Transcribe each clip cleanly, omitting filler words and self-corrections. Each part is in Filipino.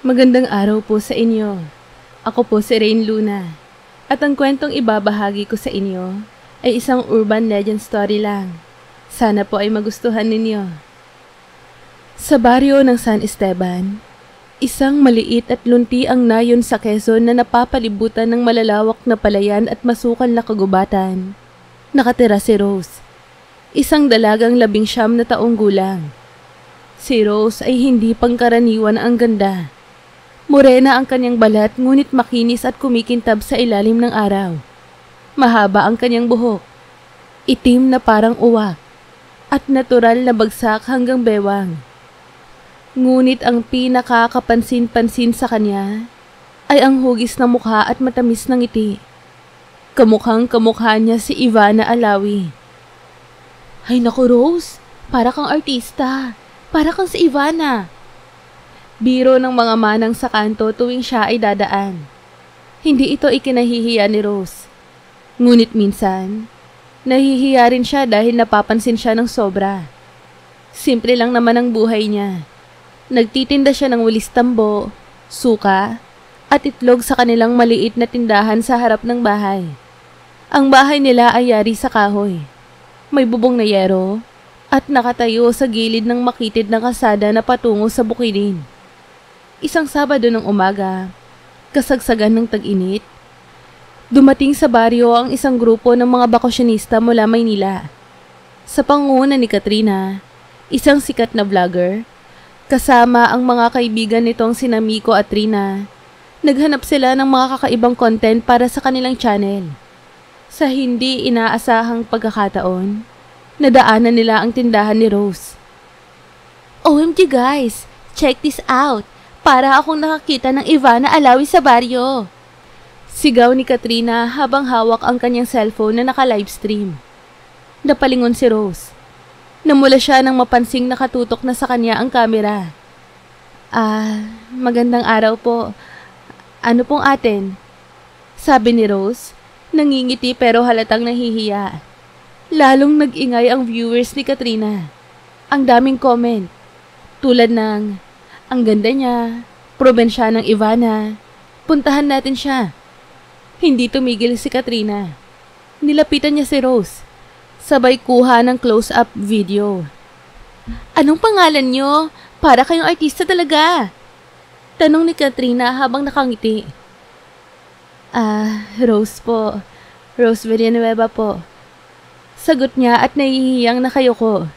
Magandang araw po sa inyo. Ako po si Rain Luna. At ang kwentong ibabahagi ko sa inyo ay isang urban legend story lang. Sana po ay magustuhan ninyo. Sa baryo ng San Esteban, isang maliit at lunti ang nayon sa Quezon na napapalibutan ng malalawak na palayan at masukal na kagubatan. Nakatira si Rose, isang dalagang 19 na taong gulang. Si Rose ay hindi pangkaraniwan ang ganda. Morena ang kanyang balat ngunit makinis at kumikintab sa ilalim ng araw. Mahaba ang kanyang buhok, itim na parang uwak, at natural na bagsak hanggang bewang. Ngunit ang pinakakapansin-pansin sa kanya ay ang hugis ng mukha at matamis ng ngiti. Kamukhang kamukha niya si Ivana Alawi. Ay naku Rose, para kang artista, para kang si Ivana. Biro ng mga manang sa kanto tuwing siya ay dadaan. Hindi ito ikinahihiya ni Rose. Ngunit minsan, nahihiya rin siya dahil napapansin siya ng sobra. Simple lang naman ang buhay niya. Nagtitinda siya ng walis tambo, suka, at itlog sa kanilang maliit na tindahan sa harap ng bahay. Ang bahay nila ay yari sa kahoy. May bubong na yero at nakatayo sa gilid ng makitid na kasada na patungo sa bukidin. Isang Sabado ng umaga, kasagsagan ng tag-init, dumating sa baryo ang isang grupo ng mga bakasyonista mula Maynila. Sa pangunguna ni Katrina, isang sikat na vlogger, kasama ang mga kaibigan nitong sina Miko at Trina, naghanap sila ng mga kakaibang content para sa kanilang channel. Sa hindi inaasahang pagkakataon, nadaanan nila ang tindahan ni Rose. OMG guys, check this out! Para akong nakakita ng Ivana Alawi sa baryo. Sigaw ni Katrina habang hawak ang kanyang cellphone na naka-livestream. Napalingon si Rose. Namula siya nang mapansing nakatutok na sa kanya ang kamera. Magandang araw po. Ano pong atin? Sabi ni Rose, nangingiti pero halatang nahihiya. Lalong nag-ingay ang viewers ni Katrina. Ang daming comment. Tulad ng, ang ganda niya, probensya ng Ivana, puntahan natin siya. Hindi tumigil si Katrina. Nilapitan niya si Rose. Sabay kuha ng close-up video. Anong pangalan niyo? Para kayong artista talaga. Tanong ni Katrina habang nakangiti. Rose po. Rose Villanueva po. Sagot niya at nahihiyang nakayuko.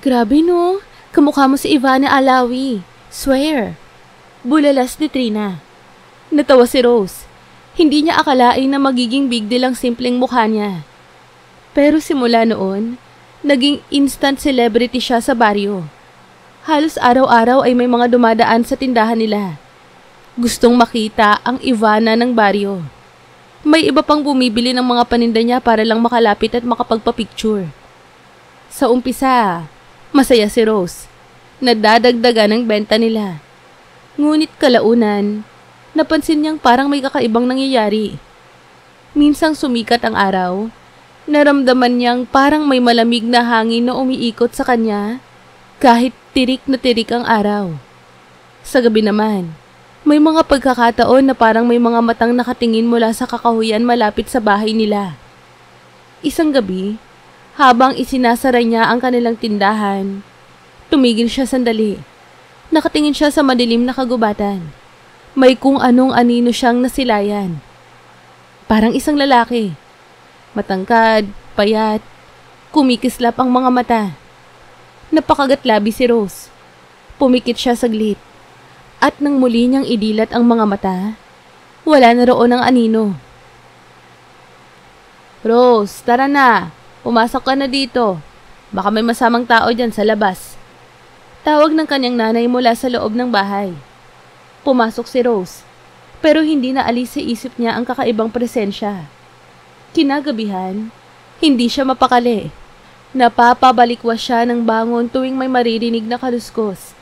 Grabe no, kamukha mo si Ivana Alawi. Swear. Bulalas ni Trina. Natawa si Rose. Hindi niya akalain na magiging big deal ang simpleng mukha niya. Pero simula noon, naging instant celebrity siya sa baryo. Halos araw-araw ay may mga dumadaan sa tindahan nila. Gustong makita ang Ivana ng baryo. May iba pang bumibili ng mga paninda niya para lang makalapit at makapagpa-picture. Sa umpisa, masaya si Rose. Nadadagdagan ang benta nila. Ngunit kalaunan, napansin niyang parang may kakaibang nangyayari. Minsang sumikat ang araw, naramdaman niyang parang may malamig na hangin na umiikot sa kanya kahit tirik na tirik ang araw. Sa gabi naman, may mga pagkakataon na parang may mga matang nakatingin mula sa kakahuyan malapit sa bahay nila. Isang gabi, habang isinasara niya ang kanilang tindahan, tumigil siya sandali. Nakatingin siya sa madilim na kagubatan. May kung anong anino siyang nasilayan. Parang isang lalaki. Matangkad, payat, kumikislap ang mga mata. Napakagatlabi si Rose. Pumikit siya saglit. At nang muli niyang idilat ang mga mata, wala na roon ang anino. Rose, tara na. Pumasok ka na dito. Baka may masamang tao dyan sa labas. Tawag ng kanyang nanay mula sa loob ng bahay. Pumasok si Rose, pero hindi na alis sa isip niya ang kakaibang presensya. Kinagabihan, hindi siya mapakali. Napapabalikwas siya ng bangon tuwing may maririnig na kaluskos.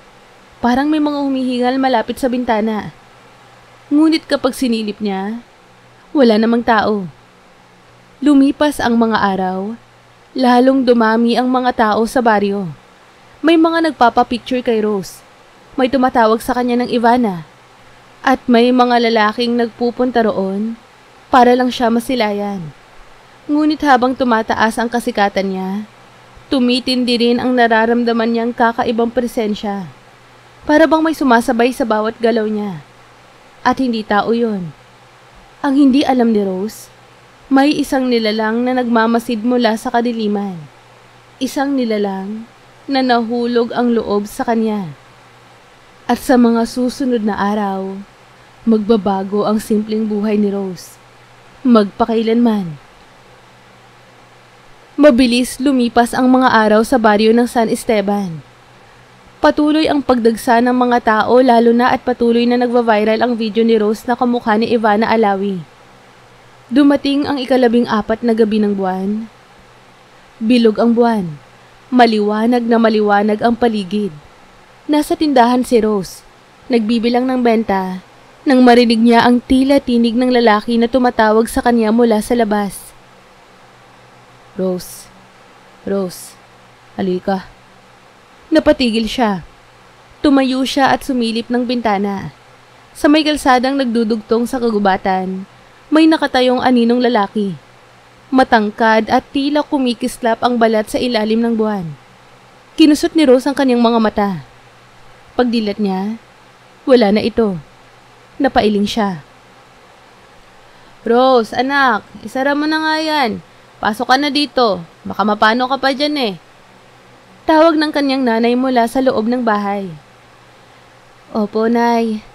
Parang may mga humihingal malapit sa bintana. Ngunit kapag sinilip niya, wala namang tao. Lumipas ang mga araw, lalong dumami ang mga tao sa baryo. May mga nagpapapicture kay Rose. May tumatawag sa kanya ng Ivana. At may mga lalaking nagpupunta roon para lang siya masilayan. Ngunit habang tumataas ang kasikatan niya, tumitindi rin ang nararamdaman niyang kakaibang presensya. Para bang may sumasabay sa bawat galaw niya. At hindi tao yun. Ang hindi alam ni Rose, may isang nilalang na nagmamasid mula sa kadiliman. Isang nilalang na nahulog ang loob sa kanya. At sa mga susunod na araw, magbabago ang simpleng buhay ni Rose. Magpakailanman. Mabilis lumipas ang mga araw sa baryo ng San Esteban. Patuloy ang pagdagsa ng mga tao lalo na at patuloy na nagva-viral ang video ni Rose na kamukha ni Ivana Alawi. Dumating ang 14 na gabi ng buwan. Bilog ang buwan. Maliwanag na maliwanag ang paligid. Nasa tindahan si Rose. Nagbibilang ng benta nang marinig niya ang tila tinig ng lalaki na tumatawag sa kanya mula sa labas. Rose. Rose. Halika. Napatigil siya. Tumayo siya at sumilip ng bintana. Sa may kalsadang nagdudugtong sa kagubatan, may nakatayong aninong lalaki. Matangkad at tila kumikislap ang balat sa ilalim ng buwan. Kinusot ni Rose ang kanyang mga mata. Pagdilat niya, wala na ito. Napailing siya. Rose, anak, isara mo na nga yan. Pasok ka na dito. Baka mapano ka pa dyan eh. Tawag ng kanyang nanay mula sa loob ng bahay. Opo, Nay.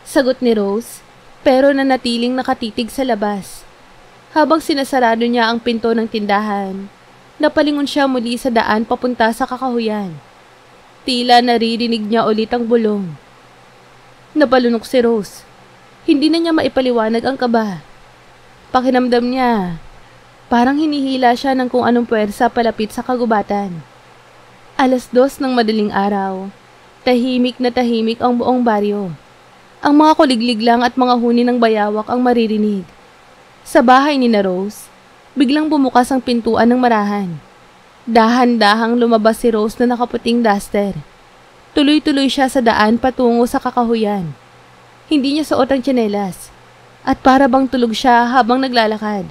Sagot ni Rose, pero nanatiling nakatitig sa labas. Habang sinasarado niya ang pinto ng tindahan, napalingon siya muli sa daan papunta sa kakahuyan. Tila naririnig niya ulit ang bulong. Napalunok si Rose. Hindi na niya maipaliwanag ang kaba. Pakiramdam niya, parang hinihila siya ng kung anong puwersa palapit sa kagubatan. 2:00 ng madaling araw, tahimik na tahimik ang buong baryo. Ang mga kuliglig lang at mga huni ng bayawak ang maririnig. Sa bahay ni na Rose, biglang bumukas ang pintuan ng marahan. Dahan-dahang lumabas si Rose na nakaputing duster. Tuloy-tuloy siya sa daan patungo sa kakahuyan. Hindi niya suot ang tsinelas at para bang tulog siya habang naglalakad.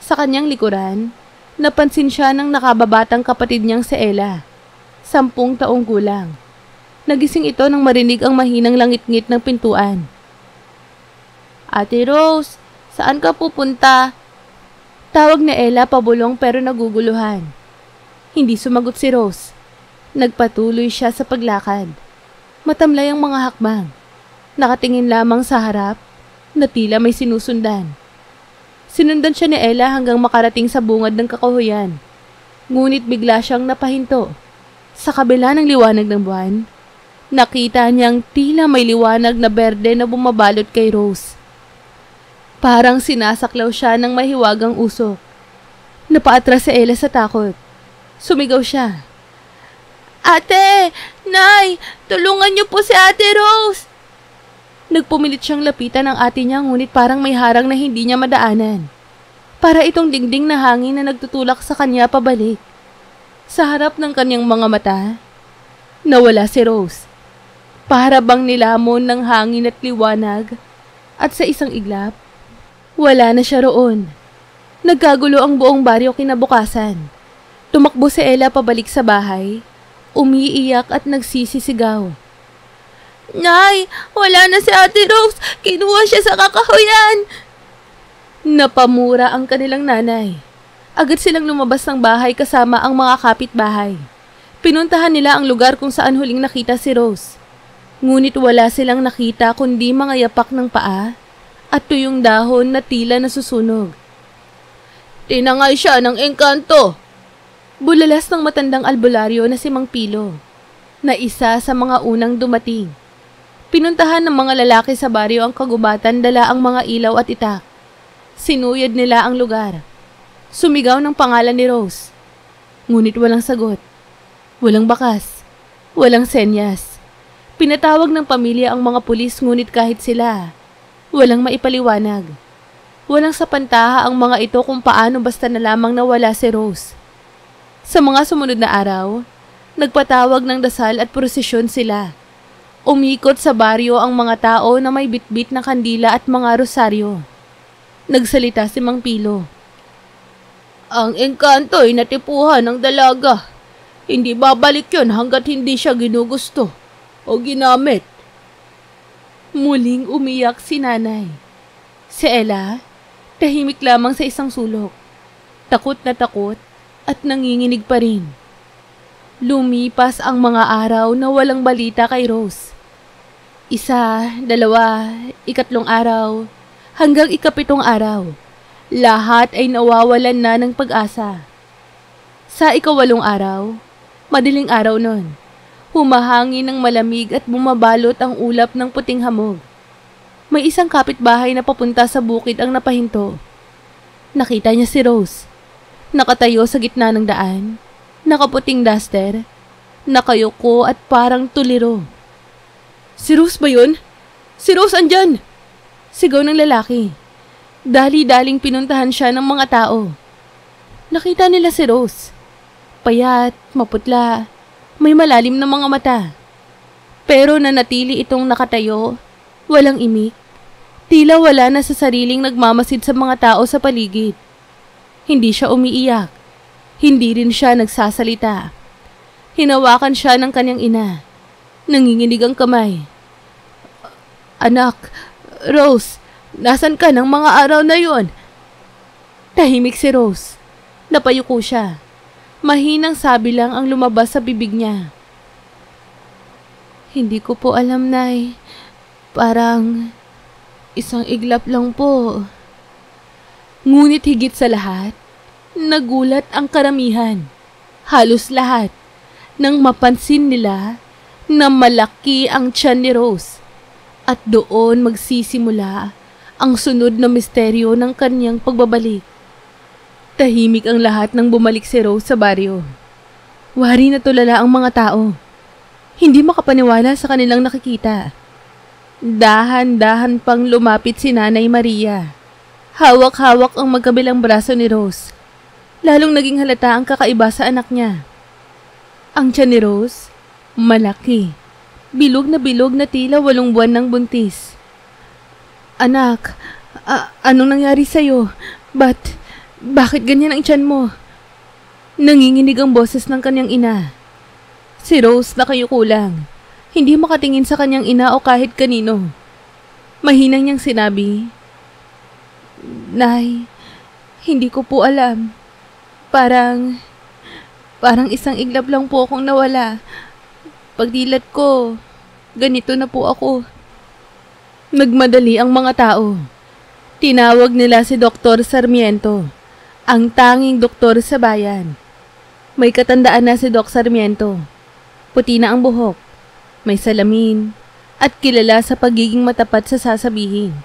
Sa kanyang likuran, napansin siya ng nakababatang kapatid niyang si Ella. 10 taong gulang. Nagising ito nang marinig ang mahinang langit-ngit ng pintuan. Ate Rose, saan ka pupunta? Tawag ni Ella pabulong pero naguguluhan. Hindi sumagot si Rose. Nagpatuloy siya sa paglakad. Matamlay ang mga hakbang. Nakatingin lamang sa harap na tila may sinusundan. Sinundan siya ni Ella hanggang makarating sa bungad ng kakahuyan. Ngunit bigla siyang napahinto. Sa kabila ng liwanag ng buwan, nakita niyang tila may liwanag na berde na bumabalot kay Rose. Parang sinasaklaw siya ng mahiwagang usok. Napaatras si Ella sa takot. Sumigaw siya. Ate! Nay! Tulungan niyo po si Ate Rose! Nagpumilit siyang lapitan ng ate niya ngunit parang may harang na hindi niya madaanan. Para itong dingding na hangin na nagtutulak sa kanya pabalik. Sa harap ng kanyang mga mata, nawala si Rose. Para bang nilamon ng hangin at liwanag at sa isang iglap, wala na siya roon. Nagkagulo ang buong baryo kinabukasan. Tumakbo si Ella pabalik sa bahay, umiiyak at nagsisisigaw. Nay, wala na si Ate Rose. Kinuha siya sa kakahuyan. Napamura ang kanilang nanay. Agad silang lumabas ng bahay kasama ang mga kapitbahay. Pinuntahan nila ang lugar kung saan huling nakita si Rose. Ngunit wala silang nakita kundi mga yapak ng paa at tuyong dahon na tila nasusunog. Tinangay siya ng engkanto. Bulalas ng matandang albularyo na si Mang Pilo, na isa sa mga unang dumating. Pinuntahan ng mga lalaki sa baryo ang kagubatan dala ang mga ilaw at itak. Sinuyad nila ang lugar. Sumigaw ng pangalan ni Rose. Ngunit walang sagot. Walang bakas. Walang senyas. Pinatawag ng pamilya ang mga pulis ngunit kahit sila, walang maipaliwanag. Walang sapantaha ang mga ito kung paano basta na lamang nawala si Rose. Sa mga sumunod na araw, nagpatawag ng dasal at prosesyon sila. Umikot sa baryo ang mga tao na may bitbit na kandila at mga rosaryo. Nagsalita si Mang Pilo. Ang engkanto ay natipuhan ng dalaga. Hindi babalik yun hanggat hindi siya ginugusto o ginamit. Muling umiyak si nanay. Si Ella, tahimik lamang sa isang sulok. Takot na takot at nanginginig pa rin. Lumipas ang mga araw na walang balita kay Rose. 1, 2, 3 araw, hanggang 7 araw. Lahat ay nawawalan na ng pag-asa. Sa 8 araw, madaling araw nun, humahangin ng malamig at bumabalot ang ulap ng puting hamog. May isang kapitbahay na papunta sa bukid ang napahinto. Nakita niya si Rose. Nakatayo sa gitna ng daan, nakaputing duster, nakayuko at parang tuliro. Si Rose ba yun? Si Rose andyan! Sigaw ng lalaki. Dali-daling pinuntahan siya ng mga tao. Nakita nila si Rose. Payat, maputla, may malalim na mga mata. Pero nanatili itong nakatayo, walang imik. Tila wala na sa sariling nagmamasid sa mga tao sa paligid. Hindi siya umiiyak. Hindi rin siya nagsasalita. Hinawakan siya ng kanyang ina. Nanginginig ang kamay. Anak, Rose, nasan ka ng mga araw na yon? Tahimik si Rose. Napayuko siya. Mahinang sabi lang ang lumabas sa bibig niya. Hindi ko po alam, Nay. Parang isang iglap lang po. Ngunit higit sa lahat, nagulat ang karamihan. Halos lahat. Nang mapansin nila na malaki ang tiyan ni Rose. At doon magsisimula ang sunod na misteryo ng kanyang pagbabalik. Tahimik ang lahat nang bumalik si Rose sa baryo. Wari na tulala ang mga tao. Hindi makapaniwala sa kanilang nakikita. Dahan-dahan pang lumapit si Nanay Maria. Hawak-hawak ang magkabilang braso ni Rose. Lalong naging halata ang kakaiba sa anak niya. Ang tiyan ni Rose, malaki. Bilog na tila 8 buwan ng buntis. Anak, anong nangyari sa'yo? Bakit ganyan ang tiyan mo? Nanginginig ang boses ng kanyang ina. Si Rose nakayuko lang. Hindi makatingin sa kanyang ina o kahit kanino. Mahinang niyang sinabi, Nay, hindi ko po alam. Parang isang iglap lang po akong nawala. Pagdilat ko, ganito na po ako. Nagmadali ang mga tao. Tinawag nila si Dr. Sarmiento, ang tanging doktor sa bayan. May katandaan na si Doc Sarmiento. Puti na ang buhok, may salamin, at kilala sa pagiging matapat sa sasabihin.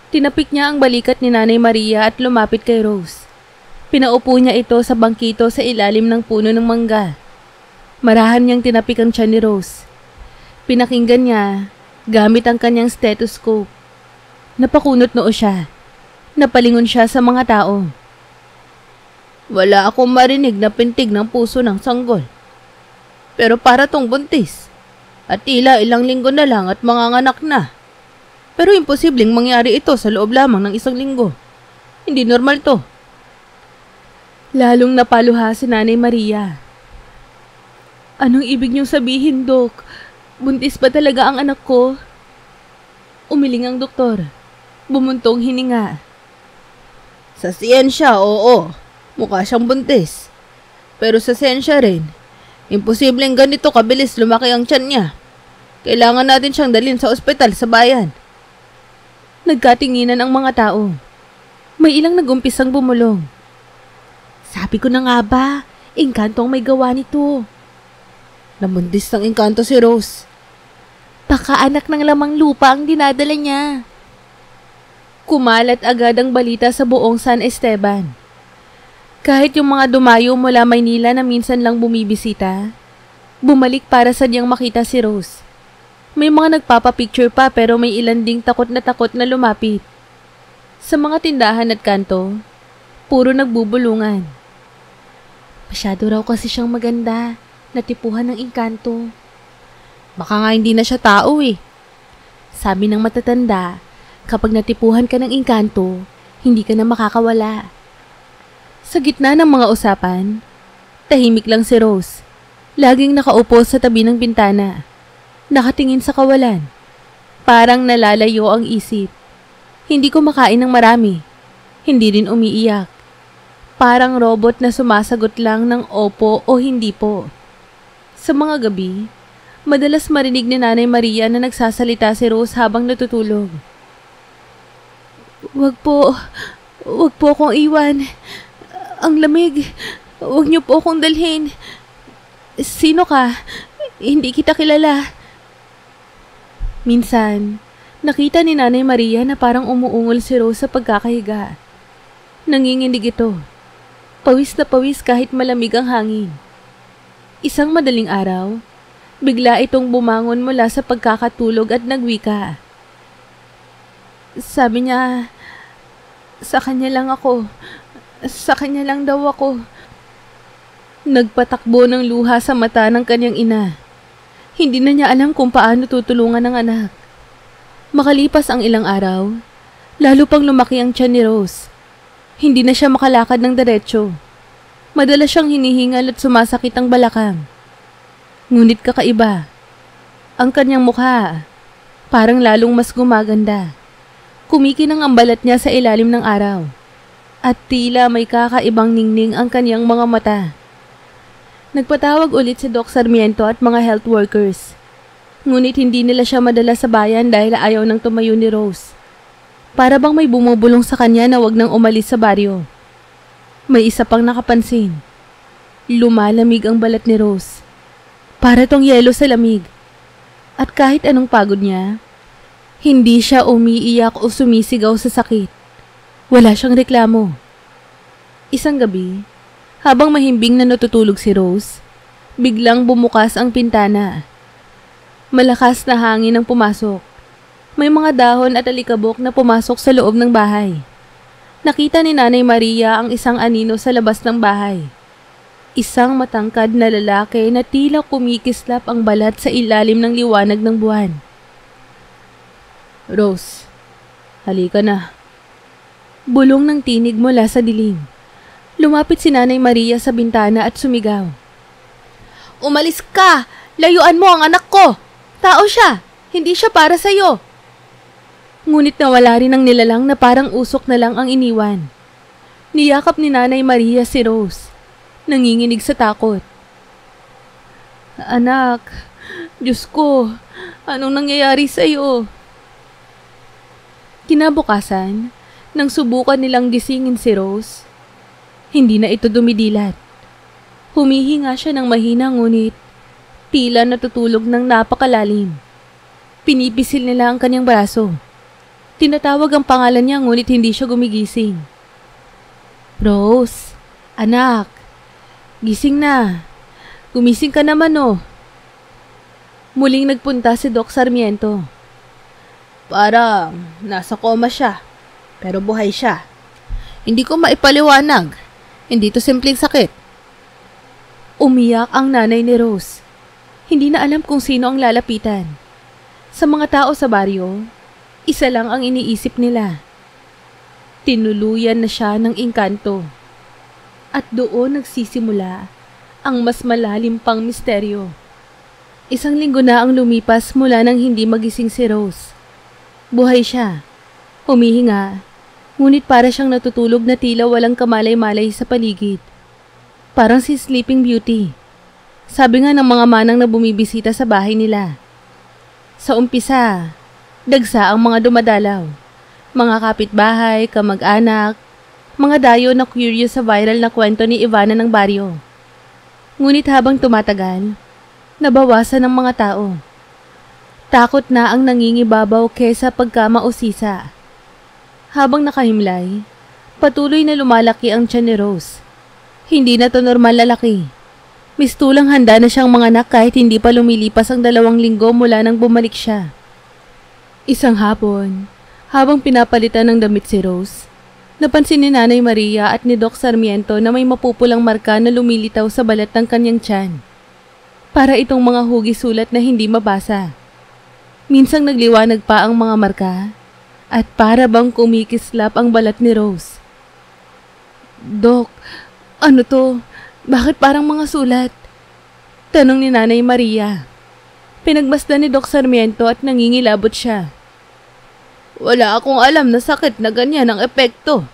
Tinapik niya ang balikat ni Nanay Maria at lumapit kay Rose. Pinaupo niya ito sa bangkito sa ilalim ng puno ng mangga. Marahan niyang tinapik ang tiyan ni Rose. Pinakinggan niya gamit ang kanyang stethoscope. Napakunot noo siya. Napalingon siya sa mga tao. Wala akong marinig na pintig ng puso ng sanggol. Pero para tong buntis. At tila ilang linggo na lang at manganganak na. Pero imposibleng mangyari ito sa loob lamang ng 1 linggo. Hindi normal to. Lalong napaluha si Nanay Maria. Anong ibig niyong sabihin, Dok? Buntis ba talaga ang anak ko? Umiling ang doktor. Bumuntong hininga. Sa siyensya, oo. Mukha siyang buntis. Pero sa siyensya rin, imposibleng ganito kabilis lumaki ang tiyan niya. Kailangan natin siyang dalhin sa ospital sa bayan. Nagkatinginan ang mga tao. May ilang nagumpisang bumulong. Sabi ko na nga ba, engkanto ang may gawa nito. Nabuntis ng engkanto si Rose. Baka anak ng lamang lupa ang dinadala niya. Kumalat agad ang balita sa buong San Esteban. Kahit yung mga dumayo mula Maynila na minsan lang bumibisita, bumalik para sa niyang makita si Rose. May mga nagpapapicture pa pero may ilan ding takot na lumapit. Sa mga tindahan at kanto, puro nagbubulungan. Masyado raw kasi siyang maganda, natipuhan ng engkanto. Baka nga hindi na siya tao eh. Sabi ng matatanda, kapag natipuhan ka ng engkanto, hindi ka na makakawala. Sa gitna ng mga usapan, tahimik lang si Rose. Laging nakaupo sa tabi ng bintana, nakatingin sa kawalan. Parang nalalayo ang isip. Hindi kumakain ng marami. Hindi rin umiiyak. Parang robot na sumasagot lang ng opo o hindi po. Sa mga gabi, madalas marinig ni Nanay Maria na nagsasalita si Rose habang natutulog. Wag po akong iwan. Ang lamig. Wag niyo po akong dalhin. Sino ka? Hindi kita kilala. Minsan, nakita ni Nanay Maria na parang umuungol si Rose sa pagkakahiga. Nanginginig ito. Pawis na pawis kahit malamig ang hangin. Isang madaling araw, bigla itong bumangon mula sa pagkakatulog at nagwika. Sabi niya, sa kanya lang ako. Sa kanya lang daw ako. Nagpatakbo ng luha sa mata ng kanyang ina. Hindi na niya alam kung paano tutulungan ng anak. Makalipas ang ilang araw, lalo pang lumaki ang tiyan ni Rose. Hindi na siya makalakad ng diretsyo. Madalas siyang hinihingal at sumasakit ang balakang. Ngunit kakaiba. Ang kanyang mukha, parang lalong mas gumaganda. Kumikinang ang balat niya sa ilalim ng araw. At tila may kakaibang ningning ang kanyang mga mata. Nagpatawag ulit si Doc Sarmiento at mga health workers. Ngunit hindi nila siya madala sa bayan dahil ayaw nang tumayo ni Rose. Para bang may bumubulong sa kanya na wag nang umalis sa baryo. May isa pang nakapansin. Lumalamig ang balat ni Rose. Para tong yelo sa lamig. At kahit anong pagod niya, hindi siya umiiyak o sumisigaw sa sakit. Wala siyang reklamo. Isang gabi, habang mahimbing na natutulog si Rose, biglang bumukas ang pintana. Malakas na hangin ang pumasok. May mga dahon at alikabok na pumasok sa loob ng bahay. Nakita ni Nanay Maria ang isang anino sa labas ng bahay. Isang matangkad na lalaki na tila kumikislap ang balat sa ilalim ng liwanag ng buwan. Rose, halika na. Bulong ng tinig mula sa dilim. Lumapit si Nanay Maria sa bintana at sumigaw. Umalis ka! Layuan mo ang anak ko! Tao siya! Hindi siya para sa'yo! Ngunit nawala rin ang nilalang na parang usok na lang ang iniwan. Niyakap ni Nanay Maria si Rose. Nanginginig sa takot. Anak, Diyos ko, anong nangyayari sa'yo? Kinabukasan, nang subukan nilang gisingin si Rose, hindi na ito dumidilat. Humihinga siya ng mahina ngunit tila natutulog ng napakalalim. Pinipisil nila ang kanyang braso. Tinatawag ang pangalan niya ngunit hindi siya gumigising. Rose, anak, gising na. Gumising ka naman oh. Muling nagpunta si Doc Sarmiento. Parang nasa koma siya. Pero buhay siya. Hindi ko maipaliwanag. Hindi to simpleng sakit. Umiyak ang nanay ni Rose. Hindi na alam kung sino ang lalapitan. Sa mga tao sa baryo, isa lang ang iniisip nila. Tinuluyan na siya ng engkanto. At doon nagsisimula ang mas malalim pang misteryo. Isang linggo na ang lumipas mula nang hindi magising si Rose. Buhay siya. Humihinga. Ngunit para siyang natutulog na tila walang kamalay-malay sa paligid. Parang si Sleeping Beauty. Sabi nga ng mga manang na bumibisita sa bahay nila. Sa umpisa, dagsa ang mga dumadalaw. Mga kapitbahay, kamag-anak, mga dayo na curious sa viral na kwento ni Ivana ng baryo. Ngunit habang tumatagal, nabawasan ng mga tao. Takot na ang nangingibabaw kesa pagkamausisa. Habang nakahimlay, patuloy na lumalaki ang tiyan ni Rose. Hindi na to normal lalaki. Mistulang handa na siyang manganak kahit hindi pa lumilipas ang 2 linggo mula nang bumalik siya. Isang hapon, habang pinapalitan ng damit si Rose, napansin ni Nanay Maria at ni Doc Sarmiento na may mapupulang marka na lumilitaw sa balat ng kanyang tiyan. Para itong mga hugis sulat na hindi mabasa. Minsang nagliwanag pa ang mga marka at para bang kumikislap ang balat ni Rose. Dok, ano to? Bakit parang mga sulat? Tanong ni Nanay Maria. Pinagmasdan ni Doc Sarmiento at nangingilabot siya. Wala akong alam na sakit na ganyan ang epekto.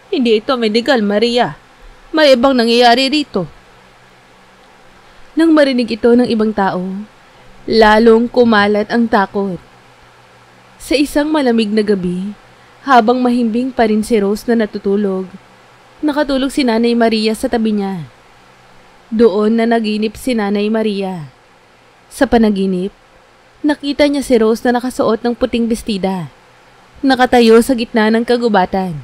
Hindi ito medical, Maria. May ibang nangyayari rito. Nang marinig ito ng ibang tao, lalong kumalat ang takot. Sa isang malamig na gabi, habang mahimbing pa rin si Rose na natutulog, nakatulog si Nanay Maria sa tabi niya. Doon na naginip si Nanay Maria. Sa panaginip, nakita niya si Rose na nakasuot ng puting bestida. Nakatayo sa gitna ng kagubatan.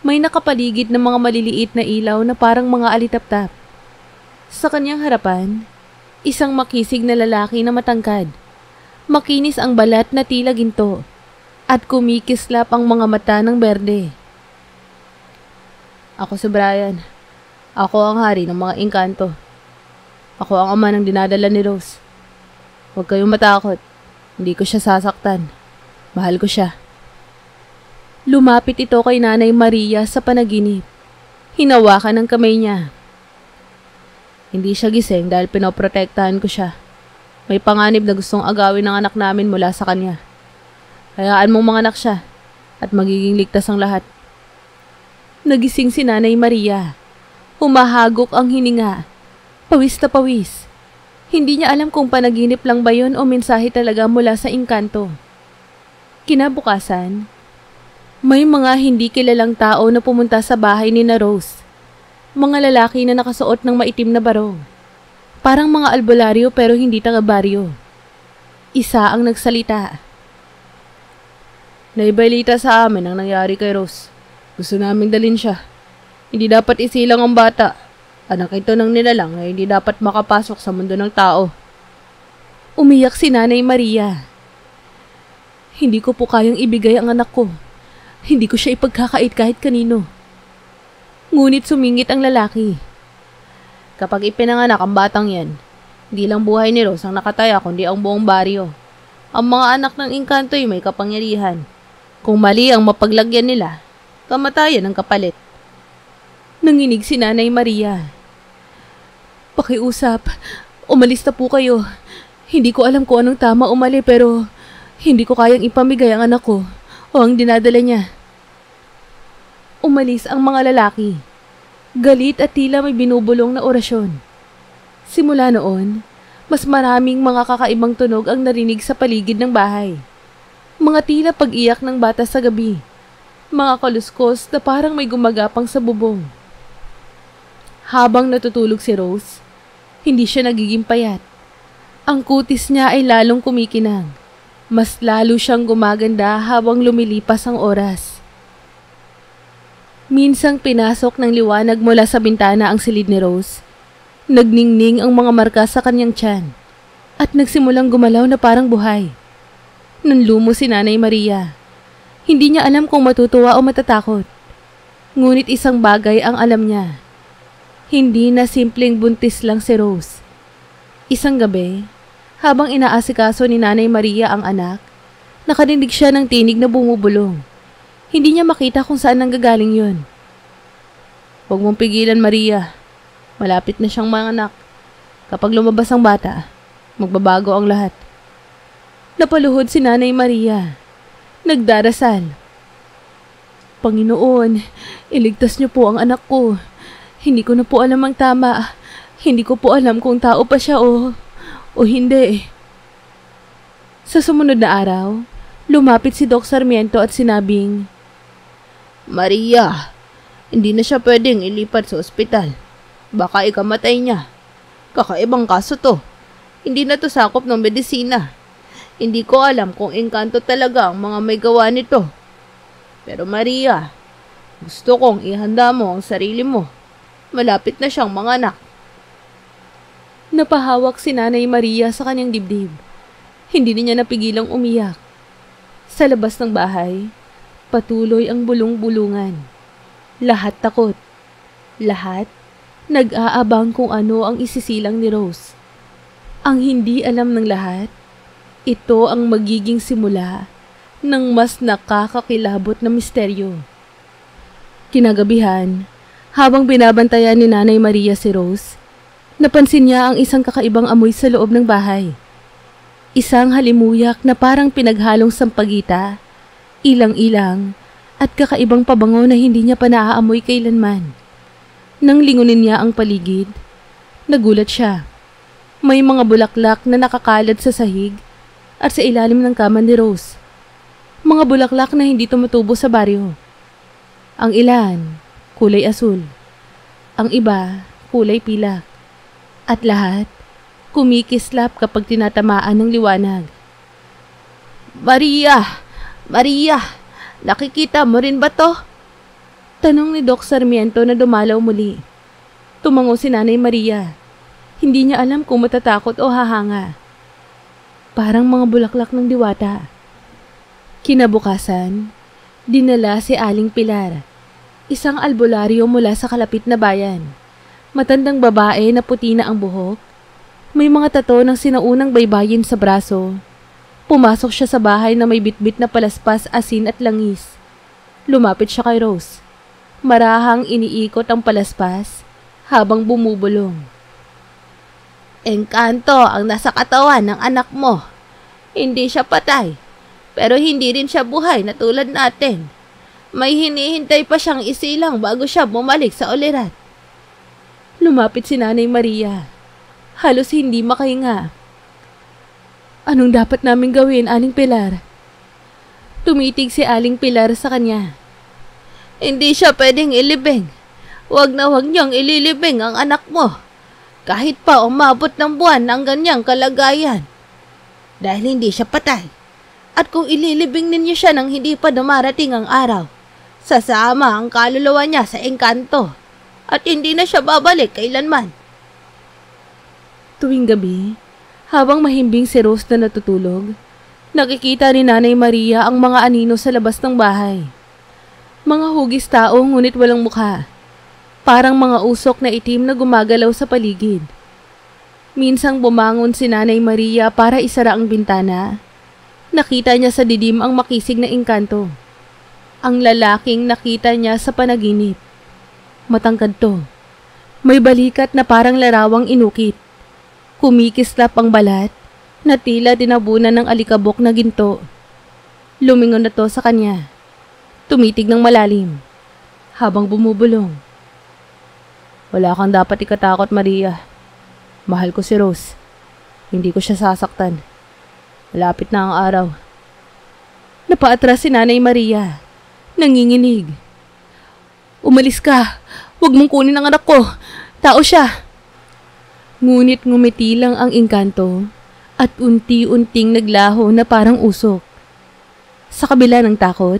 May nakapaligid na mga maliliit na ilaw na parang mga alitaptap. Sa kanyang harapan, isang makisig na lalaki na matangkad. Makinis ang balat na tila ginto at kumikislap ang mga mata ng berde. Ako si Brian. Ako ang hari ng mga engkanto. Ako ang ama ng dinadala ni Rose. Huwag kayong matakot. Hindi ko siya sasaktan. Mahal ko siya. Lumapit ito kay Nanay Maria sa panaginip. Hinawakan ang kamay niya. Hindi siya gising dahil pinoprotektahan ko siya. May panganib na gustong agawin ng anak namin mula sa kanya. Hayaan mong manganak siya at magiging ligtas ang lahat. Nagising si Nanay Maria. Humahagok ang hininga. Pawis na pawis. Hindi niya alam kung panaginip lang ba yun o mensahe talaga mula sa engkanto. Kinabukasan, may mga hindi kilalang tao na pumunta sa bahay ni na Rose. Mga lalaki na nakasuot ng maitim na barong. Parang mga albularyo pero hindi taga-baryo. Isa ang nagsalita. Naibalita sa amin ang nangyari kay Rose. Gusto naming dalhin siya. Hindi dapat isilang ang bata. Anak ito ng nilalang na hindi dapat makapasok sa mundo ng tao. Umiyak si Nanay Maria. Hindi ko po kayang ibigay ang anak ko. Hindi ko siya ipagkakait kahit kanino. Ngunit sumingit ang lalaki. Kapag ipinanganak ang batang yan, hindi lang buhay ni Rose ang nakataya kundi ang buong baryo. Ang mga anak ng engkanto ay may kapangyarihan. Kung mali ang mapaglagyan nila, kamatayan ang kapalit. Nanginig si Nanay Maria. Pakiusap, umalis na po kayo. Hindi ko alam kung anong tama o mali pero hindi ko kayang ipamigay ang anak ko o ang dinadala niya. Umalis ang mga lalaki. Galit at tila may binubulong na orasyon. Simula noon, mas maraming mga kakaibang tunog ang narinig sa paligid ng bahay. Mga tila pag-iyak ng bata sa gabi. Mga kaluskos na parang may gumagapang sa bubong. Habang natutulog si Rose, hindi siya nagiging payat. Ang kutis niya ay lalong kumikinang. Mas lalo siyang gumaganda habang lumilipas ang oras. Minsang pinasok ng liwanag mula sa bintana ang silid ni Rose. Nagningning ang mga marka sa kanyang tiyan at nagsimulang gumalaw na parang buhay. Nanlumo si Nanay Maria. Hindi niya alam kung matutuwa o matatakot. Ngunit isang bagay ang alam niya. Hindi na simpleng buntis lang si Rose. Isang gabi, habang inaasikaso ni Nanay Maria ang anak, nakarinig siya ng tinig na bumubulong. Hindi niya makita kung saan nanggagaling yun. Huwag mong pigilan, Maria. Malapit na siyang manganak. Kapag lumabas ang bata, magbabago ang lahat. Napaluhod si Nanay Maria. Nagdarasal. Panginoon, iligtas niyo po ang anak ko. Hindi ko na po alam ang tama. Hindi ko po alam kung tao pa siya o hindi. Sa sumunod na araw, lumapit si Doc Sarmiento at sinabing, Maria, hindi na siya pwedeng ilipat sa ospital. Baka ikamatay niya. Kakaibang kaso to. Hindi na to sakop ng medisina. Hindi ko alam kung engkanto talaga ang mga may gawa nito. Pero Maria, gusto kong ihanda mo ang sarili mo. Malapit na siyang manganak. Napahawak si Nanay Maria sa kanyang dibdib. Hindi niya napigilang umiyak. Sa labas ng bahay, patuloy ang bulong-bulungan. Lahat takot. Lahat nag-aabang kung ano ang isisilang ni Rose. Ang hindi alam ng lahat, ito ang magiging simula ng mas nakakakilabot na misteryo. Kinagabihan, habang binabantayan ni Nanay Maria si Rose, napansin niya ang isang kakaibang amoy sa loob ng bahay. Isang halimuyak na parang pinaghalong sampagita, ilang-ilang, at kakaibang pabango na hindi niya pa naaamoy kailanman. Nang lingunin niya ang paligid, nagulat siya. May mga bulaklak na nakakalat sa sahig at sa ilalim ng kama ni Rose. Mga bulaklak na hindi tumutubo sa baryo. Ang ilan, kulay asul. Ang iba, kulay pilak. At lahat, kumikislap kapag tinatamaan ng liwanag. Maria! Maria! Nakikita mo rin ba to? Tanong ni Doc Sarmiento na dumalaw muli. Tumango si Nanay Maria. Hindi niya alam kung matatakot o hahanga. Parang mga bulaklak ng diwata. Kinabukasan, dinala si Aling Pilar, isang albularyo mula sa kalapit na bayan. Matandang babae na puti na ang buhok. May mga tato ng sinaunang baybayin sa braso. Pumasok siya sa bahay na may bitbit na palaspas, asin at langis. Lumapit siya kay Rose. Marahang iniikot ang palaspas habang bumubulong. Engkanto ang nasa katawan ng anak mo. Hindi siya patay, pero hindi rin siya buhay na tulad natin. May hinihintay pa siyang isilang bago siya bumalik sa ulirat. Lumapit si Nanay Maria. Halos hindi makahinga. Anong dapat naming gawin, Aling Pilar? Tumitig si Aling Pilar sa kanya. Hindi siya pwedeng ilibing. Huwag na huwag niyong ililibing ang anak mo. Kahit pa umabot ng buwan ang ganyang kalagayan. Dahil hindi siya patay. At kung ililibing ninyo siya nang hindi pa dumarating ang araw, sasama ang kaluluwa niya sa engkanto. At hindi na siya babalik kailanman. Tuwing gabi, habang mahimbing si Rose na natutulog, nakikita ni Nanay Maria ang mga anino sa labas ng bahay. Mga hugis tao ngunit walang mukha. Parang mga usok na itim na gumagalaw sa paligid. Minsang bumangon si Nanay Maria para isara ang bintana. Nakita niya sa didim ang makisig na engkanto. Ang lalaking nakita niya sa panaginip. Matangkad to. May balikat na parang larawang inukit. Kumikislap ang balat na tila dinabunan ng alikabok na ginto. Lumingon na to sa kanya. Tumitig ng malalim. Habang bumubulong. Wala kang dapat ikatakot, Maria. Mahal ko si Rose. Hindi ko siya sasaktan. Malapit na ang araw. Napaatras si Nanay Maria. Nanginginig. Umalis ka. Huwag mong kunin ang anak ko. Tao siya. Ngunit ngumiti lang ang engkanto at unti-unting naglaho na parang usok. Sa kabila ng takot,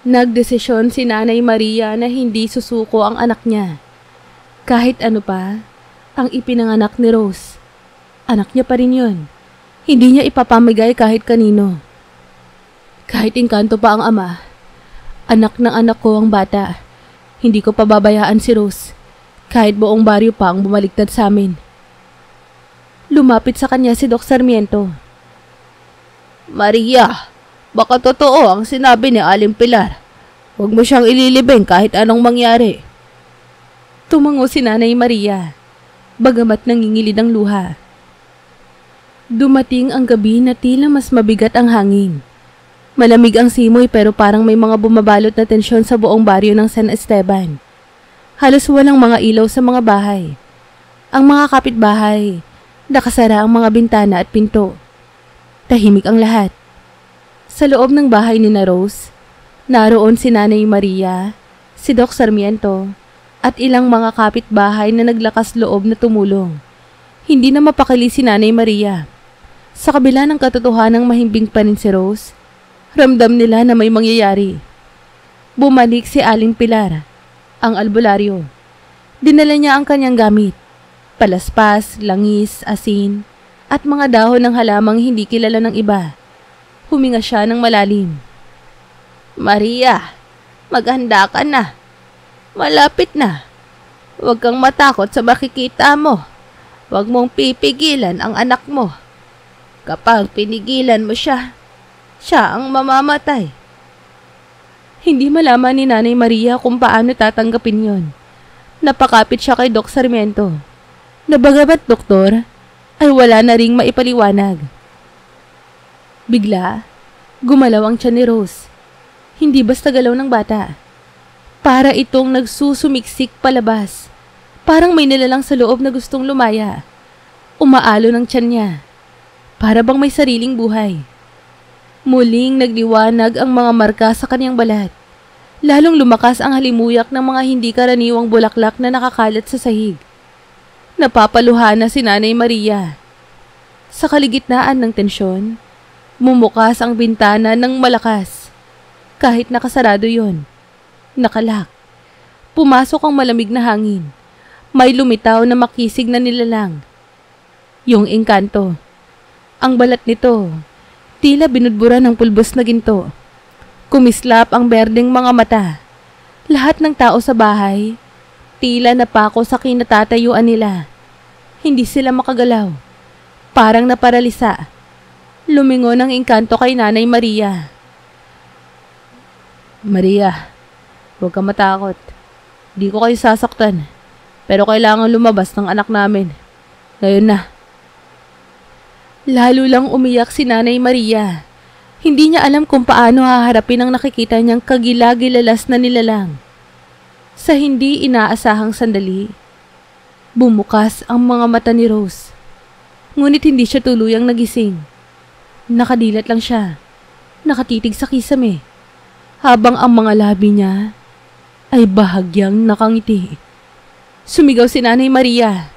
nagdesisyon si Nanay Maria na hindi susuko ang anak niya. Kahit ano pa ang ipinanganak ni Rose, anak niya pa rin yun. Hindi niya ipapamigay kahit kanino. Kahit engkanto pa ang ama, anak ng anak ko ang bata. Hindi ko pababayaan si Rose, kahit buong baryo pa ang bumaliktad sa amin. Lumapit sa kanya si Doc Sarmiento. Maria, baka totoo ang sinabi ni Aling Pilar. Huwag mo siyang ililibing kahit anong mangyari. Tumango si Nanay Maria, bagamat nangingilid ang luha. Dumating ang gabi na tila mas mabigat ang hangin. Malamig ang simoy pero parang may mga bumabalot na tensyon sa buong baryo ng San Esteban. Halos walang mga ilaw sa mga bahay. Ang mga kapitbahay, nakasara ang mga bintana at pinto. Tahimik ang lahat. Sa loob ng bahay ni Rose, naroon si Nanay Maria, si Doc Sarmiento, at ilang mga kapitbahay na naglakas loob na tumulong. Hindi na mapakali si Nanay Maria. Sa kabila ng katotohanang mahimbing pa rin si Rose, ramdam nila na may mangyayari. Bumalik si Aling Pilar, ang albularyo. Dinala niya ang kanyang gamit. Palaspas, langis, asin, at mga dahon ng halamang hindi kilala ng iba. Huminga siya ng malalim. Maria, maghanda ka na. Malapit na. Huwag kang matakot sa makikita mo. Huwag mong pipigilan ang anak mo. Kapag pinigilan mo siya, siya ang mamamatay. Hindi malaman ni Nanay Maria kung paano tatanggapin yon. Napakapit siya kay Doc Sarmiento. Nabagamat doktor, ay wala na ring maipaliwanag. Bigla, gumalaw ang tiyan ni Rose. Hindi basta galaw ng bata. Para itong nagsusumiksik palabas. Parang may nilalang sa loob na gustong lumaya. Umaalo ng tiyan niya. Para bang may sariling buhay. Muling nagliwanag ang mga marka sa kanyang balat. Lalong lumakas ang halimuyak ng mga hindi karaniwang bulaklak na nakakalat sa sahig. Napapaluhan na si Nanay Maria. Sa kaligitnaan ng tensyon, bumukas ang bintana ng malakas. Kahit nakasarado yon, nakalak. Pumasok ang malamig na hangin. May lumitaw na makisig na nilalang. Yung engkanto. Ang balat nito, tila binudbura ng pulbos na ginto. Kumislap ang berdeng mga mata. Lahat ng tao sa bahay, tila napako sa kinatatayuan nila. Hindi sila makagalaw. Parang naparalisa. Lumingon ang engkanto kay Nanay Maria. Maria, huwag kang matakot. Di ko kayo sasaktan. Pero kailangan lumabas ng anak namin. Ngayon na. Lalo lang umiyak si Nanay Maria. Hindi niya alam kung paano haharapin ang nakikita niyang kagilagilalas na nilalang. Sa hindi inaasahang sandali, bumukas ang mga mata ni Rose. Ngunit hindi siya tuluyang nagising. Nakadilat lang siya. Nakatitig sa kisame. Habang ang mga labi niya ay bahagyang nakangiti. Sumigaw si Nanay Maria.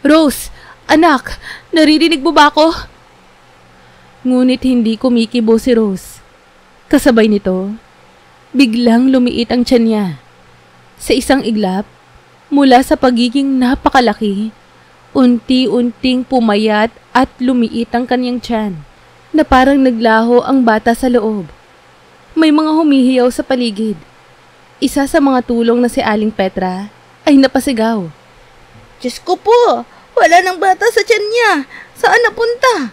Rose! Anak, naririnig mo ba ako? Ngunit hindi kumikibo si Rose. Kasabay nito, biglang lumiit ang tiyan niya. Sa isang iglap, mula sa pagiging napakalaki, unti-unting pumayat at lumiit ang kanyang tiyan, na parang naglaho ang bata sa loob. May mga humihiyaw sa paligid. Isa sa mga tulong na si Aling Petra ay napasigaw. Diyos ko po! Wala nang bata sa tiyan niya. Saan napunta?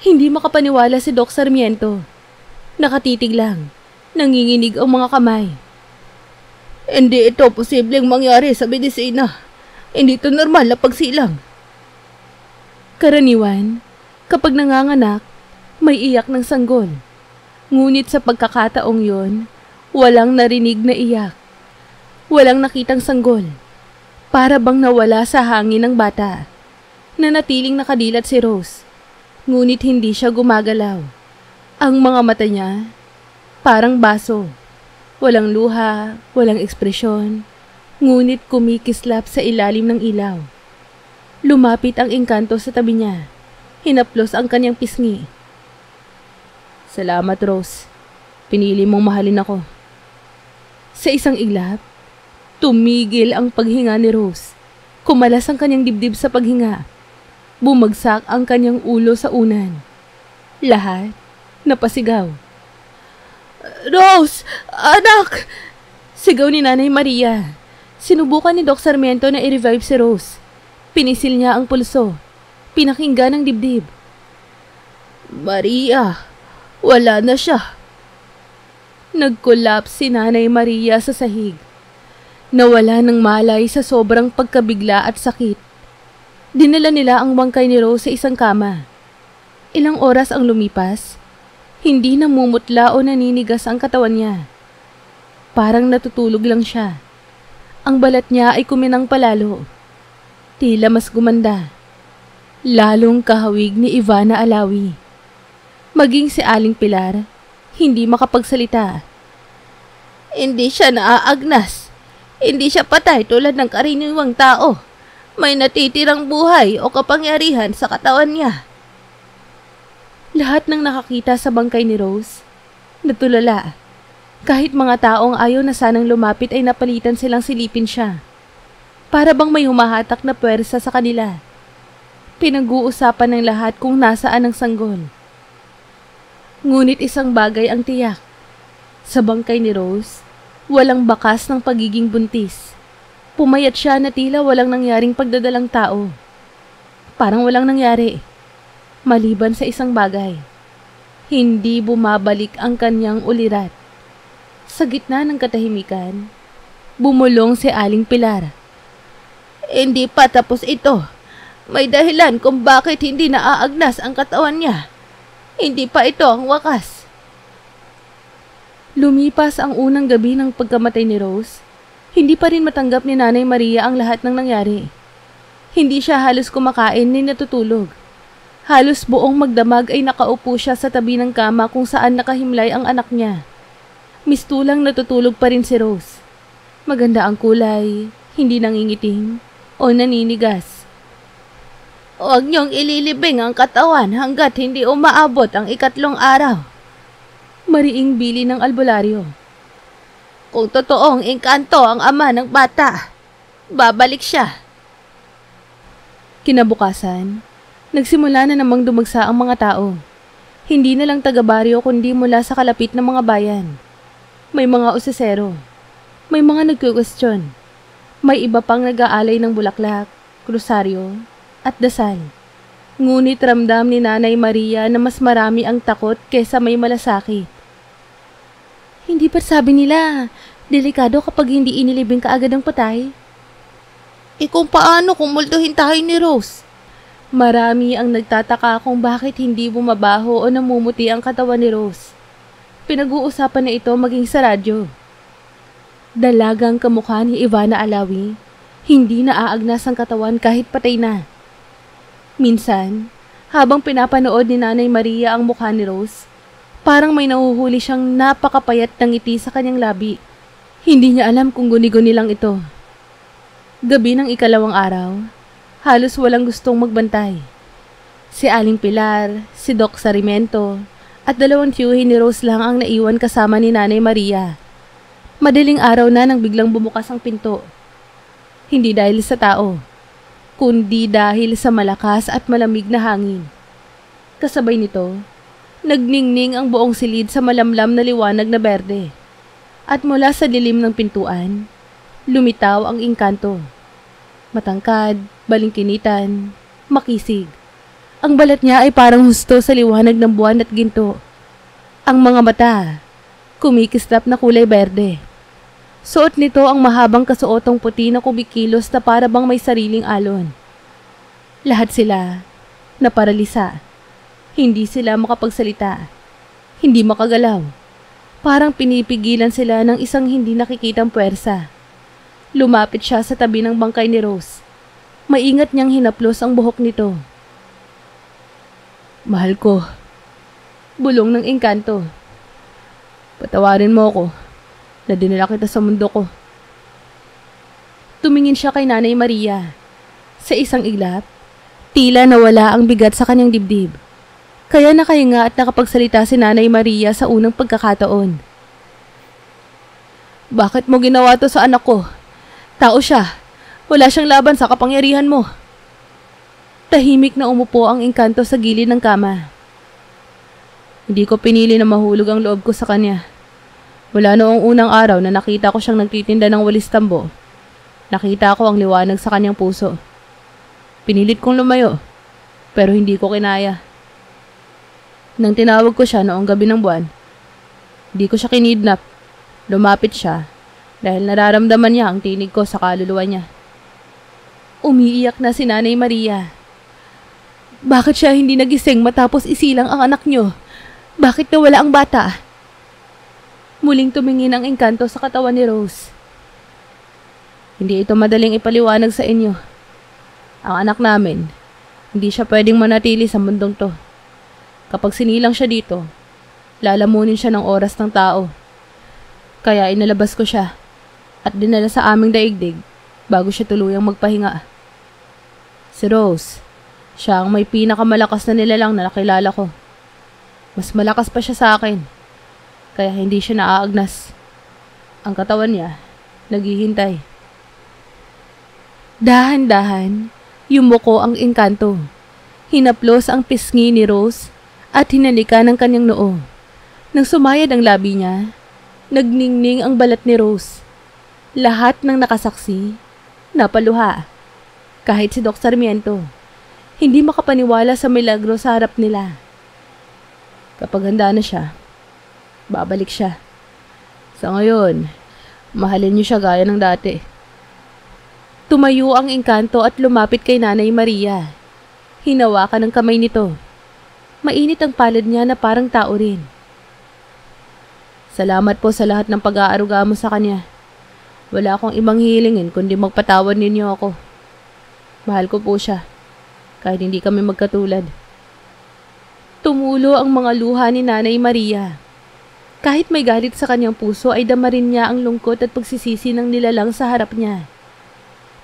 Hindi makapaniwala si Doc Sarmiento. Nakatitig lang. Nanginginig ang mga kamay. Hindi ito posibleng mangyari sa medisina. Hindi ito normal na pagsilang. Karaniwan, kapag nanganganak, may iyak ng sanggol. Ngunit sa pagkakataong yon, walang narinig na iyak. Walang nakitang sanggol. Para bang nawala sa hangin ng bata. Nanatiling nakadilat si Rose. Ngunit hindi siya gumagalaw. Ang mga mata niya, parang baso. Walang luha, walang ekspresyon. Ngunit kumikislap sa ilalim ng ilaw. Lumapit ang engkanto sa tabi niya. Hinaplos ang kanyang pisngi. Salamat, Rose. Pinili mong mahalin ako. Sa isang iglap, tumigil ang paghinga ni Rose. Kumalas ang kanyang dibdib sa paghinga. Bumagsak ang kanyang ulo sa unan. Lahat napasigaw. Rose! Anak! Sigaw ni Nanay Maria. Sinubukan ni Doc Sarmiento na i-revive si Rose. Pinisil niya ang pulso. Pinakinggan ang dibdib. Maria! Wala na siya. Nag-collapse si Nanay Maria sa sahig. Nawala ng malay sa sobrang pagkabigla at sakit. Dinala nila ang bangkay ni Rose sa isang kama. Ilang oras ang lumipas, hindi namumutla o naninigas ang katawan niya. Parang natutulog lang siya. Ang balat niya ay kuminang palalo. Tila mas gumanda. Lalong kahawig ni Ivana Alawi. Maging si Aling Pilar, hindi makapagsalita. Hindi siya naaagnas. Hindi siya patay tulad ng karaniwang tao. May natitirang buhay o kapangyarihan sa katawan niya. Lahat ng nakakita sa bangkay ni Rose, natulala. Kahit mga taong ayaw na sanang lumapit ay napalitan silang silipin siya. Para bang may humahatak na puwersa sa kanila. Pinag-uusapan ng lahat kung nasaan ang sanggol. Ngunit isang bagay ang tiyak. Sa bangkay ni Rose, walang bakas ng pagiging buntis. Pumayat siya na tila walang nangyaring pagdadalang tao. Parang walang nangyari. Maliban sa isang bagay. Hindi bumabalik ang kanyang ulirat. Sa gitna ng katahimikan, bumulong si Aling Pilar. Hindi pa tapos ito. May dahilan kung bakit hindi naaagnas ang katawan niya. Hindi pa ito ang wakas. Lumipas ang unang gabi ng pagkamatay ni Rose. Hindi pa rin matanggap ni Nanay Maria ang lahat ng nangyari. Hindi siya halos kumakain ni natutulog. Halos buong magdamag ay nakaupo siya sa tabi ng kama kung saan nakahimlay ang anak niya. Mistulang natutulog pa rin si Rose. Maganda ang kulay, hindi nangingitim o naninigas. Huwag niyong ililibing ang katawan hanggat hindi umaabot ang 3 araw. Mariing bili ng albularyo. Kung totoong engkanto ang ama ng bata, babalik siya. Kinabukasan, nagsimula na namang dumagsa ang mga tao. Hindi na lang taga-baryo kundi mula sa kalapit ng mga bayan. May mga usesero. May mga nagkukwestiyon. May iba pang nag-aalay ng bulaklak, krusaryo, at dasal. Ngunit ramdam ni Nanay Maria na mas marami ang takot kesa may malasakit. Hindi pa sabi nila, delikado kapag hindi inilibing kaagad ang patay? Kung paano kung multuhin tayo ni Rose? Marami ang nagtataka kung bakit hindi bumabaho o namumuti ang katawan ni Rose. Pinag-uusapan na ito maging sa radyo. Dalagang kamukha ni Ivana Alawi, hindi naaagnas ang katawan kahit patay na. Minsan, habang pinapanood ni Nanay Maria ang mukha ni Rose, parang may nahuhuli siyang napakapayat ng ngiti sa kanyang labi. Hindi niya alam kung guni-guni lang ito. Gabi ng 2 araw, halos walang gustong magbantay. Si Aling Pilar, si Doc Sarimento, at 2 tiyuhin ni Rose lang ang naiwan kasama ni Nanay Maria. Madaling araw na nang biglang bumukas ang pinto. Hindi dahil sa tao, kundi dahil sa malakas at malamig na hangin. Kasabay nito, nagningning ang buong silid sa malamlam na liwanag na berde. At mula sa dilim ng pintuan, lumitaw ang engkanto. Matangkad, balingkinitan, makisig. Ang balat niya ay parang husto sa liwanag ng buwan at ginto. Ang mga mata, kumikislap na kulay berde. Suot nito ang mahabang kasuotong puti na kumikilos na para bang may sariling alon. Lahat sila, naparalisa. Hindi sila makapagsalita. Hindi makagalaw. Parang pinipigilan sila ng isang hindi nakikitang puwersa. Lumapit siya sa tabi ng bangkay ni Rose. Maingat niyang hinaplos ang buhok nito. Mahal ko. Bulong ng engkanto. Patawarin mo ako. Nadinala kita sa mundo ko. Tumingin siya kay Nanay Maria. Sa isang iglap, tila nawala ang bigat sa kanyang dibdib. Kaya nakahinga at nakapagsalita si Nanay Maria sa unang pagkakataon. Bakit mo ginawa to sa anak ko? Tao siya. Wala siyang laban sa kapangyarihan mo. Tahimik na umupo ang engkanto sa gilid ng kama. Hindi ko pinili na mahulog ang loob ko sa kanya. Mula noong unang araw na nakita ko siyang nagtitinda ng walis tambo, nakita ko ang liwanag sa kanyang puso. Pinilit kong lumayo, pero hindi ko kinaya. Nang tinawag ko siya noong gabi ng buwan, di ko siya kinidnap. Lumapit siya dahil nararamdaman niya ang tinig ko sa kaluluwa niya. Umiiyak na si Nanay Maria. Bakit siya hindi nagising matapos isilang ang anak niyo? Bakit nawala ang bata? Muling tumingin ang engkanto sa katawan ni Rose. Hindi ito madaling ipaliwanag sa inyo. Ang anak namin, hindi siya pwedeng manatili sa mundong to. Kapag sinilang siya dito, lalamunin siya ng oras ng tao. Kaya inalabas ko siya at dinala sa aming daigdig bago siya tuluyang magpahinga. Si Rose, siya ang may pinakamalakas na nilalang na nakilala ko. Mas malakas pa siya sa akin, kaya hindi siya naaagnas. Ang katawan niya, naghihintay. Dahan-dahan, yumuko ang engkanto. Hinaplos ang pisngi ni Rose at hinalika ng kanyang noo. Nang sumayad ang labi niya, nagningning ang balat ni Rose. Lahat ng nakasaksi, Napaluha. Kahit si Doc Sarmiento, hindi makapaniwala sa milagro sa harap nila. Kapag handa na siya, babalik siya. Sa ngayon, mahalin niyo siya gaya ng dati. Tumayo ang engkanto at lumapit kay Nanay Maria. Hinawakan ang kamay nito. Mainit ang palad niya na parang tao rin. Salamat po sa lahat ng pag-aaruga mo sa kanya. Wala akong ibang hihilingin kundi magpatawad ninyo ako. Mahal ko po siya, kahit hindi kami magkatulad. Tumulo ang mga luha ni Nanay Maria. Kahit may galit sa kanyang puso ay dama rin niya ang lungkot at pagsisisi ng nilalang sa harap niya.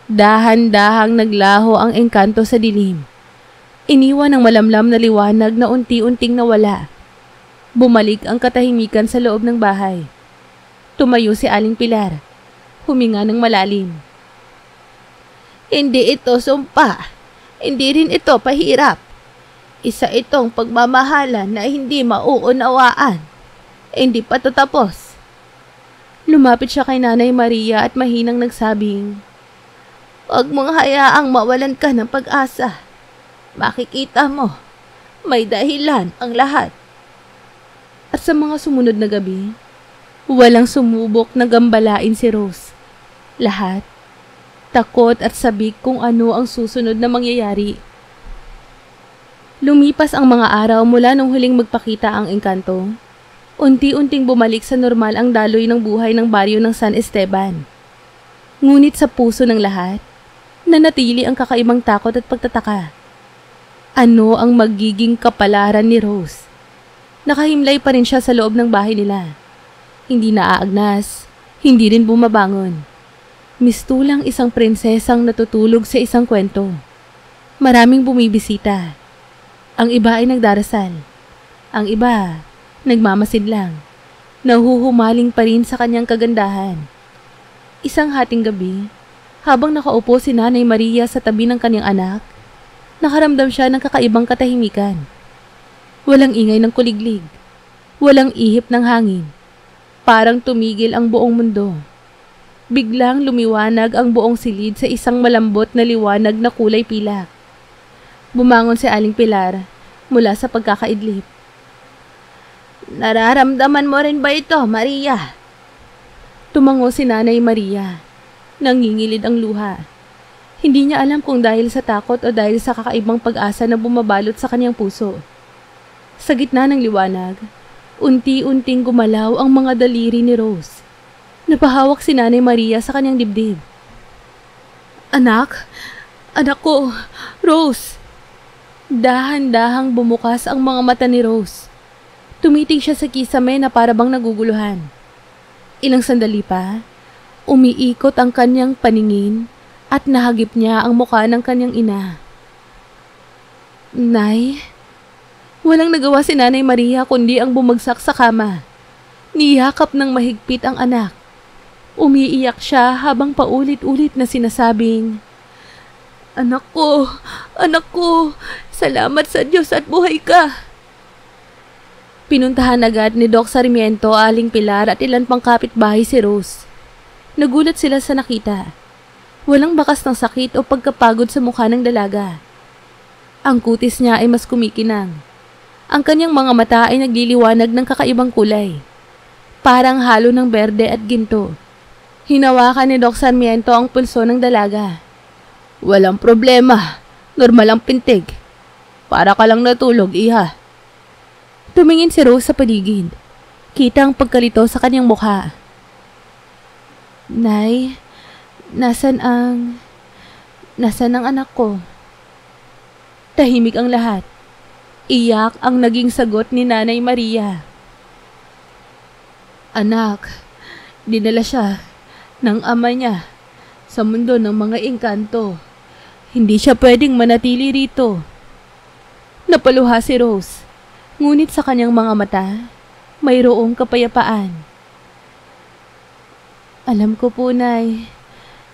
Dahan-dahang naglaho ang engkanto sa dilim. Iniwan ang malamlam na liwanag na unti-unting nawala. Bumalik ang katahimikan sa loob ng bahay. Tumayo si Aling Pilar. Huminga ng malalim. Hindi ito sumpa. Hindi rin ito pahirap. Isa itong pagmamahalan na hindi mauunawaan. Hindi pa ito tapos. Lumapit siya kay Nanay Maria at mahinang nagsabing, "Huwag mong hayaang mawalan ka ng pag-asa. Makikita mo, may dahilan ang lahat." At sa mga sumunod na gabi, walang sumubok na gambalain si Rose. Lahat, takot at sabik kung ano ang susunod na mangyayari. Lumipas ang mga araw mula nung huling magpakita ang engkanto. Unti-unting bumalik sa normal ang daloy ng buhay ng baryo ng San Esteban. Ngunit sa puso ng lahat, nanatili ang kakaibang takot at pagtataka. Ano ang magiging kapalaran ni Rose? Nakahimlay pa rin siya sa loob ng bahay nila. Hindi naaagnas, hindi rin bumabangon. Mistulang isang prinsesang natutulog sa isang kwento. Maraming bumibisita. Ang iba ay nagdarasal. Ang iba, nagmamasid lang. Nahuhumaling pa rin sa kanyang kagandahan. Isang hating gabi, habang nakaupo si Nanay Maria sa tabi ng kanyang anak, nakaramdam siya ng kakaibang katahimikan. Walang ingay ng kuliglig. Walang ihip ng hangin. Parang tumigil ang buong mundo. Biglang lumiwanag ang buong silid sa isang malambot na liwanag na kulay pilak. Bumangon si Aling Pilar mula sa pagkakaidlip. Nararamdaman mo rin ba ito, Maria? Tumango si Nanay Maria. Nangingilid ang luha. Hindi niya alam kung dahil sa takot o dahil sa kakaibang pag-asa na bumabalot sa kanyang puso. Sa gitna ng liwanag, unti-unting gumalaw ang mga daliri ni Rose. Napahawak si Nanay Maria sa kanyang dibdib. Anak! Anak ko! Rose! Dahan-dahang bumukas ang mga mata ni Rose. Tumitig siya sa kisame na parabang naguguluhan. Ilang sandali pa, umiikot ang kanyang paningin at nahagip niya ang mukha ng kanyang ina. Nay? Walang nagawa si Nanay Maria kundi ang bumagsak sa kama. Niyakap ng mahigpit ang anak. Umiiyak siya habang paulit-ulit na sinasabing, Anak ko, salamat sa Diyos at buhay ka." Pinuntahan agad ni Doc Sarmiento, Aling Pilar at ilan pang kapitbahay si Rose. Nagulat sila sa nakita. Walang bakas ng sakit o pagkapagod sa mukha ng dalaga. Ang kutis niya ay mas kumikinang. Ang kanyang mga mata ay nagliliwanag ng kakaibang kulay. Parang halo ng berde at ginto. Hinawakan ni Doc Sarmiento ang pulso ng dalaga. "Walang problema. Normal ang pintig. Para ka lang natulog, iha." Tumingin si Rose sa paligid. Kita ang pagkalito sa kanyang mukha. "Nay, nasan ang anak ko?" Tahimik ang lahat. Iyak ang naging sagot ni Nanay Maria. "Anak, dinala siya ng ama niya sa mundo ng mga engkanto. Hindi siya pwedeng manatili rito." Napaluha si Rose, ngunit sa kanyang mga mata, mayroong kapayapaan. "Alam ko po, Nay.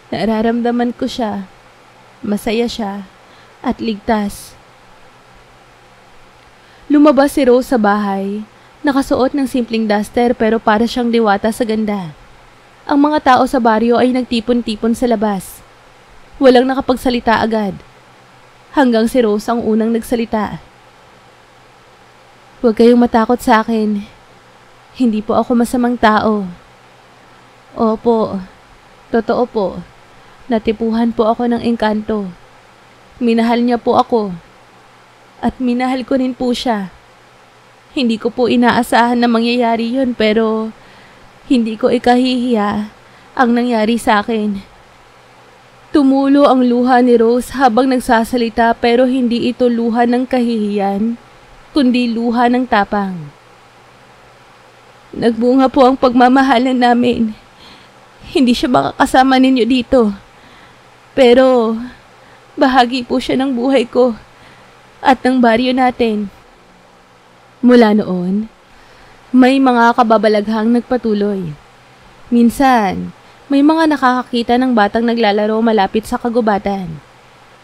Nararamdaman ko siya. Masaya siya at ligtas." Lumabas si Rose sa bahay, nakasuot ng simpleng duster pero para siyang diwata sa ganda. Ang mga tao sa baryo ay nagtipon-tipon sa labas. Walang nakapagsalita agad. Hanggang si Rose ang unang nagsalita. Huwag kayong matakot sa akin. Hindi po ako masamang tao. Opo, totoo po. Natipuhan po ako ng engkanto. Minahal niya po ako. At minahal ko rin po siya. Hindi ko po inaasahan na mangyayari yun pero hindi ko ikahihiya ang nangyari sa akin. Tumulo ang luha ni Rose habang nagsasalita pero hindi ito luha ng kahihiyan, kundi luha ng tapang. Nagbunga po ang pagmamahalan namin. Hindi siya makakasama ninyo dito. Pero bahagi po siya ng buhay ko at ng baryo natin. Mula noon, may mga kababalaghang nagpatuloy. Minsan, may mga nakakakita ng batang naglalaro malapit sa kagubatan.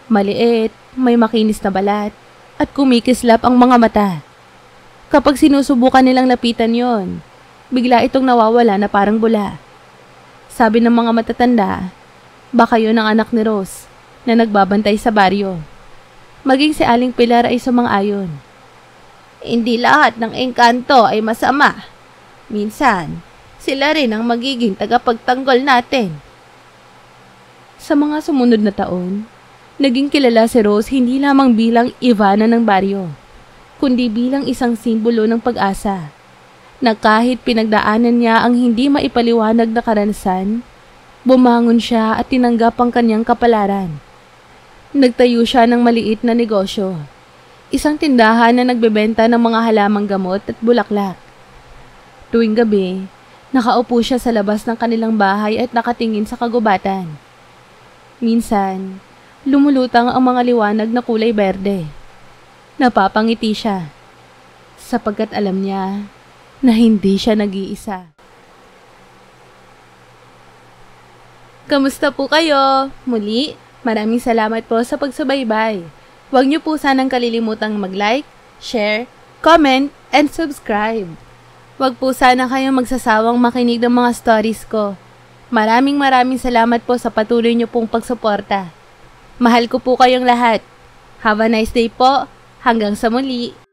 Maliit, may makinis na balat, at kumikislap ang mga mata. Kapag sinusubukan nilang lapitan yon, bigla itong nawawala na parang bula. Sabi ng mga matatanda, baka yun ang anak ni Rose na nagbabantay sa baryo. Maging si Aling Pilar ay sumang-ayon. Hindi lahat ng engkanto ay masama. Minsan, sila rin ang magiging tagapagtanggol natin. Sa mga sumunod na taon, naging kilala si Rose hindi lamang bilang Ivana ng baryo, kundi bilang isang simbolo ng pag-asa, na kahit pinagdaanan niya ang hindi maipaliwanag na karanasan, bumangon siya at tinanggap ang kanyang kapalaran. Nagtayo siya ng maliit na negosyo, isang tindahan na nagbebenta ng mga halamang gamot at bulaklak. Tuwing gabi, nakaupo siya sa labas ng kanilang bahay at nakatingin sa kagubatan. Minsan, lumulutang ang mga liwanag na kulay berde. Napapangiti siya, sapagkat alam niya na hindi siya nag-iisa. Kamusta po kayo? Muli, maraming salamat po sa pagsubaybay. Huwag niyo po sanang kalilimutang mag-like, share, comment, and subscribe. Huwag po sana kayong magsasawang makinig ng mga stories ko. Maraming salamat po sa patuloy niyo pong pagsuporta. Mahal ko po kayong lahat. Have a nice day po. Hanggang sa muli.